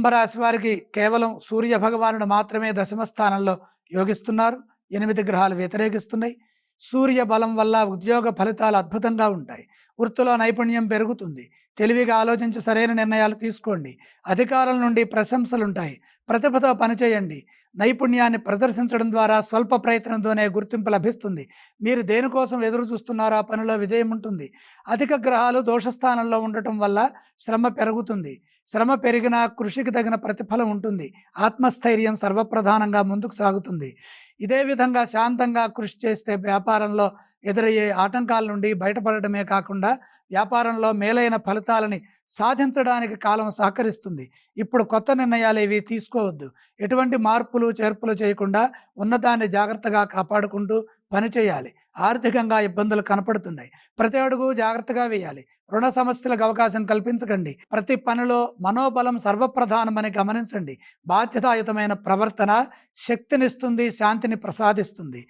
కుంభరాశి వారికి కేవలం సూర్య భగవానుడు మాత్రమే దశమ స్థానంలో యోగిస్తున్నారు. 8 గ్రహాలు వ్యతిరేకిస్తున్నాయి. సూర్య బలం వల్ల ఉద్యోగ ఫలితాలు అద్భుతంగా ఉంటాయి. వృత్తిలో నైపుణ్యం పెరుగుతుంది. తెలివిగా ఆలోచించి సరైన నిర్ణయాలు తీసుకోండి. అధికారుల నుండి ప్రశంసలుంటాయి. ప్రతిభతో పనిచేయండి. నైపుణ్యాన్ని ప్రదర్శించడం ద్వారా స్వల్ప ప్రయత్నంతోనే గుర్తింపు లభిస్తుంది. మీరు దేనికోసం ఎదురు చూస్తున్నారో ఆ పనిలో విజయం ఉంటుంది. అధిక గ్రహాలు దోషస్థానంలో ఉండటం వల్ల శ్రమ పెరుగుతుంది. శ్రమ పెరిగినా కృషికి తగిన ప్రతిఫలం ఉంటుంది. ఆత్మస్థైర్యం సర్వప్రధానంగా ముందుకు సాగుతుంది. ఇదే విధంగా శాంతంగా కృషి చేస్తే వ్యాపారంలో ఎదురయ్యే ఆటంకాల నుండి బయటపడటమే కాకుండా వ్యాపారంలో మేలైన ఫలితాలని సాధించడానికి కాలం సహకరిస్తుంది. ఇప్పుడు కొత్త నిర్ణయాలు ఏవి తీసుకోవద్దు. ఎటువంటి మార్పులు చేర్పులు చేయకుండా ఉన్నదాన్ని జాగ్రత్తగా కాపాడుకుంటూ పనిచేయాలి. ఆర్థికంగా ఇబ్బందులు కనపడుతున్నాయి. ప్రతి అడుగు జాగ్రత్తగా వేయాలి. రుణ సమస్యలకు అవకాశం కల్పించకండి. ప్రతి పనిలో మనోబలం సర్వప్రధానమని గమనించండి. బాధ్యతాయుతమైన ప్రవర్తన శక్తినిస్తుంది, శాంతిని ప్రసాదిస్తుంది.